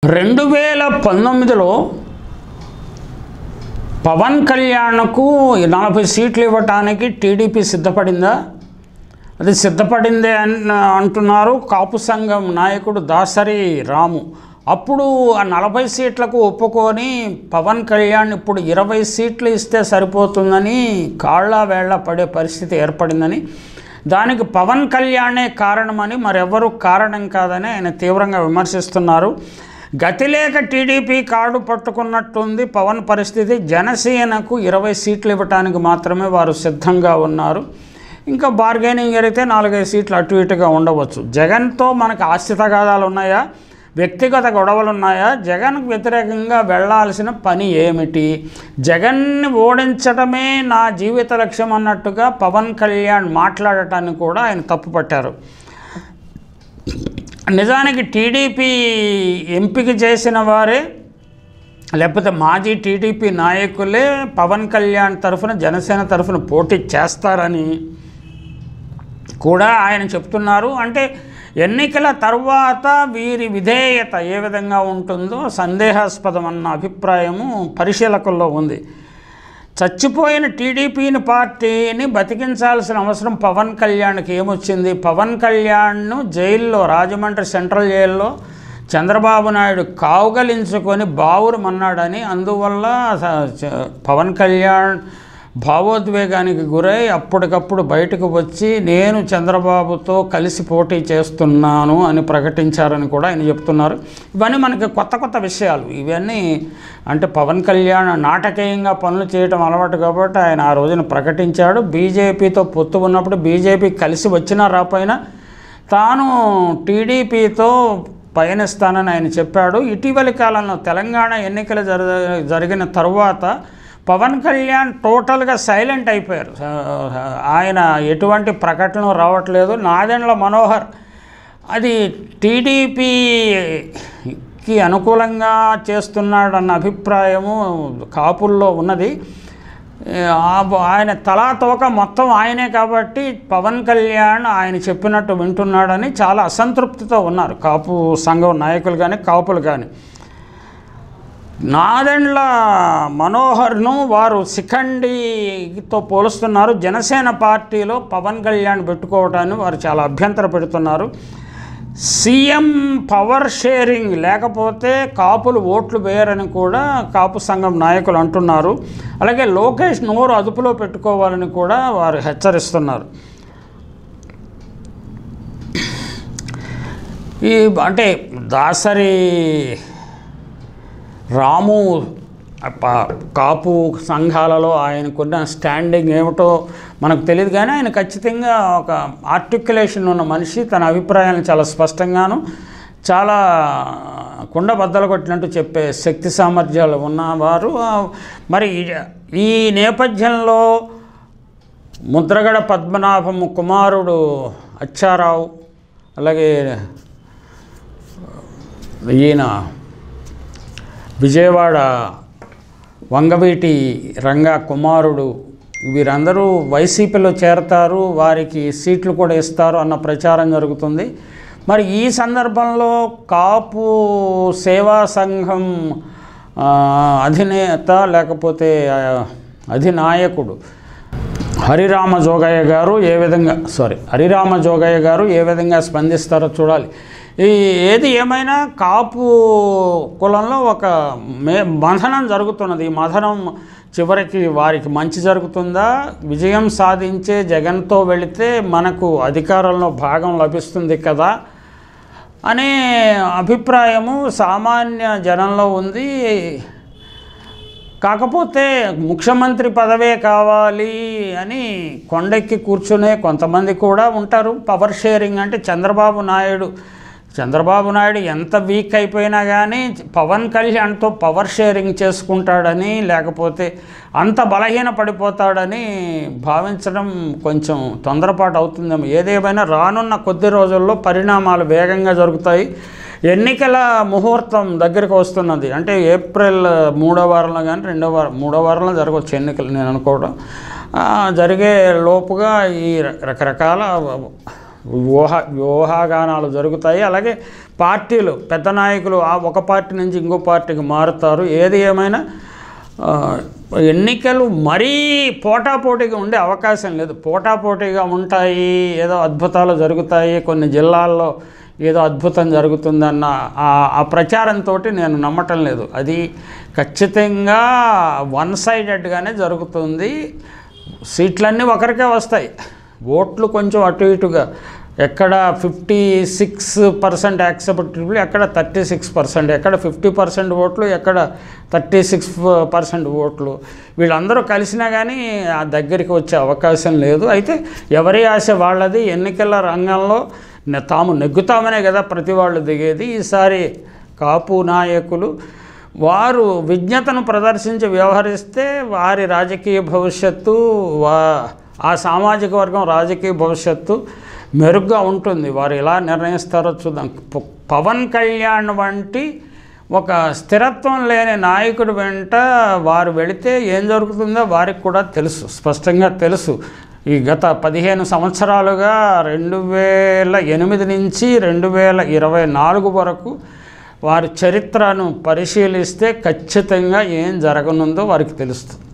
2019లో పవన్ కళ్యాణ్కు 40 సీట్లు ఇవ్వడానికి టీడీపీ సిద్ధపడిందా? అది సిద్ధపడిందే అంటున్నారు కాపు సంఘం నాయకుడు దాసరి రాము. అప్పుడు ఆ 40 సీట్లకు ఒప్పుకొని పవన్ కళ్యాణ్ ఇప్పుడు 20 సీట్లు ఇస్తే సరిపోతుందని కాళ్ళ వేళ్ళ పడే పరిస్థితి ఏర్పడిందని, దానికి పవన్ కళ్యాణే కారణమని, మరెవరూ కారణం కాదని ఆయన తీవ్రంగా విమర్శిస్తున్నారు. గతిలేక టీడీపీ కార్డు పట్టుకున్నట్టుంది పవన్ పరిస్థితి. జనసేనకు 20 సీట్లు ఇవ్వడానికి మాత్రమే వారు సిద్ధంగా ఉన్నారు. ఇంకా బార్గెనింగ్ జరిగితే 4-5 సీట్లు అటు ఇటుగా ఉండవచ్చు. జగన్తో మనకు ఆస్తి తగాదాలు ఉన్నాయా, వ్యక్తిగత గొడవలు ఉన్నాయా, జగన్కు వ్యతిరేకంగా వెళ్లాల్సిన పని ఏమిటి, జగన్ని ఓడించడమే నా జీవిత లక్ష్యం అన్నట్టుగా పవన్ కళ్యాణ్ మాట్లాడటాన్ని కూడా ఆయన తప్పుపట్టారు. నిజానికి టీడీపీ ఎంపిక చేసిన వారే, లేకపోతే మాజీ టీడీపీ నాయకులే పవన్ కళ్యాణ్ తరఫున జనసేన తరఫున పోటీ చేస్తారని కూడా ఆయన చెప్తున్నారు. అంటే ఎన్నికల తర్వాత వీరి విధేయత ఏ విధంగా ఉంటుందో సందేహాస్పదమన్న అభిప్రాయము పరిశీలకుల్లో ఉంది. చచ్చిపోయిన టీడీపీని పార్టీని బతికించాల్సిన అవసరం పవన్ కళ్యాణ్కి ఏమొచ్చింది? పవన్ కళ్యాణ్ను జైల్లో, రాజమండ్రి సెంట్రల్ జైల్లో చంద్రబాబు నాయుడు కావుగలించుకొని బావురమన్నాడని, అందువల్ల పవన్ కళ్యాణ్ భావోద్వేగానికి గురై అప్పటికప్పుడు బయటకు వచ్చి నేను చంద్రబాబుతో కలిసి పోటీ చేస్తున్నాను అని ప్రకటించారని కూడా ఆయన చెప్తున్నారు. ఇవన్నీ మనకి కొత్త విషయాలు. ఇవన్నీ అంటే పవన్ కళ్యాణ్ నాటకీయంగా పనులు చేయడం అలవాటు కాబట్టి ఆయన ఆ రోజున ప్రకటించాడు. బీజేపీతో పొత్తు ఉన్నప్పుడు బీజేపీ కలిసి వచ్చినా రాపోయినా తాను టీడీపీతో పయనిస్తానని ఆయన చెప్పాడు. ఇటీవలి కాలంలో తెలంగాణ ఎన్నికలు జరిగిన తరువాత పవన్ కళ్యాణ్ టోటల్గా సైలెంట్ అయిపోయారు. ఆయన ఎటువంటి ప్రకటన రావట్లేదు. నాదెండ్ల మనోహర్ అది టీడీపీకి అనుకూలంగా చేస్తున్నాడన్న అభిప్రాయము కాపుల్లో ఉన్నది. ఆయన తలా తోక మొత్తం ఆయనే కాబట్టి పవన్ కళ్యాణ్ ఆయన చెప్పినట్టు వింటున్నాడని చాలా అసంతృప్తితో ఉన్నారు కాపు సంఘం నాయకులు కానీ కాపులు కానీ. నాదెండ్ల మనోహర్ను వారు శిఖండితో పోలుస్తున్నారు. జనసేన పార్టీలో పవన్ కళ్యాణ్ పెట్టుకోవటాన్ని వారు చాలా అభ్యంతర పెడుతున్నారు. సీఎం పవర్ షేరింగ్ లేకపోతే కాపులు ఓట్లు వేయరని కూడా కాపు సంఘం నాయకులు అంటున్నారు. అలాగే లోకేష్ నోరు అదుపులో పెట్టుకోవాలని కూడా వారు హెచ్చరిస్తున్నారు. అంటే దాసరి రాము కాపు సంఘాలలో ఆయనకున్న స్టాండింగ్ ఏమిటో మనకు తెలియదు, కానీ ఆయన ఖచ్చితంగా ఒక ఆర్టిక్యులేషన్ ఉన్న మనిషి. తన అభిప్రాయాలను చాలా స్పష్టంగాను చాలా కుండ బద్దలు కొట్టినట్టు చెప్పే శక్తి సామర్థ్యాలు ఉన్నవారు. మరి ఈ నేపథ్యంలో ముద్రగడ పద్మనాభం కుమారుడు అచ్చారావు, అలాగే ఈయన విజయవాడ వంగవీటి రంగా కుమారుడు, వీరందరూ వైసీపీలో చేరతారు, వారికి సీట్లు కూడా ఇస్తారు అన్న ప్రచారం జరుగుతుంది. మరి ఈ సందర్భంలో కాపు సేవా సంఘం అధినేత లేకపోతే అధినాయకుడు హరిరామ జోగయ్య గారు ఏ విధంగా స్పందిస్తారో చూడాలి. ఏది ఏమైనా కాపు కులంలో ఒక మథనం జరుగుతున్నది. ఈ మథనం చివరికి వారికి మంచి జరుగుతుందా, విజయం సాధించే జగన్తో వెళితే మనకు అధికారంలో భాగం లభిస్తుంది కదా అనే అభిప్రాయము సామాన్య జనంలో ఉంది. కాకపోతే ముఖ్యమంత్రి పదవే కావాలి అని కొండెక్కి కూర్చునే కొంతమంది కూడా ఉంటారు. పవర్ షేరింగ్ అంటే చంద్రబాబు నాయుడు ఎంత వీక్ అయిపోయినా కానీ పవన్ కళ్యాణ్తో పవర్ షేరింగ్ చేసుకుంటాడని, లేకపోతే అంత బలహీన పడిపోతాడని భావించడం కొంచెం తొందరపాటు అవుతుందేమో. ఏదేమైనా రానున్న కొద్ది రోజుల్లో పరిణామాలు వేగంగా జరుగుతాయి. ఎన్నికల ముహూర్తం దగ్గరికి వస్తున్నది. అంటే ఏప్రిల్ 3వ వారంలో కానీ 3వ వారంలో జరగవచ్చు ఎన్నికలు నేను అనుకోవడం. జరిగే లోపుగా ఈ రకరకాల వ్యూహాగానాలు జరుగుతాయి. అలాగే పార్టీలు పెద్ద నాయకులు ఒక పార్టీ నుంచి ఇంకో పార్టీకి మారుతారు. ఏది ఏమైనా ఎన్నికలు మరీ పోటాపోటీగా ఉండే అవకాశం లేదు. పోటాపోటీగా ఉంటాయి, ఏదో అద్భుతాలు జరుగుతాయి, కొన్ని జిల్లాల్లో ఏదో అద్భుతం జరుగుతుందన్న ఆ ప్రచారంతో నేను నమ్మటం లేదు. అది ఖచ్చితంగా వన్ సైడెడ్గానే జరుగుతుంది. సీట్లన్నీ ఒకరికే వస్తాయి, ఓట్లు కొంచెం అటు ఇటుగా, ఎక్కడ 56% యాక్సెప్టబుల్, ఎక్కడ 36%, ఎక్కడ 50% ఓట్లు, ఎక్కడ 36% ఓట్లు. వీళ్ళందరూ కలిసినా కానీ ఆ దగ్గరికి వచ్చే అవకాశం లేదు. అయితే ఎవరి ఆశ వాళ్ళది. ఎన్నికల రంగంలో తాము నెగ్గుతామనే కదా ప్రతి వాళ్ళు దిగేది. ఈసారి కాపు నాయకులు వారు విజ్ఞతను ప్రదర్శించి వ్యవహరిస్తే వారి రాజకీయ భవిష్యత్తు, ఆ సామాజిక వర్గం రాజకీయ భవిష్యత్తు మెరుగ్గా ఉంటుంది. వారు ఎలా నిర్ణయిస్తారో చూద్దాం. పవన్ కళ్యాణ్ వంటి ఒక స్థిరత్వం లేని నాయకుడు వెంట వారు వెళితే ఏం జరుగుతుందో వారికి కూడా తెలుసు, స్పష్టంగా తెలుసు. ఈ గత 15 సంవత్సరాలుగా 2008 నుంచి 2024 వరకు వారి చరిత్రను పరిశీలిస్తే ఖచ్చితంగా ఏం జరగనుందో వారికి తెలుస్తుంది.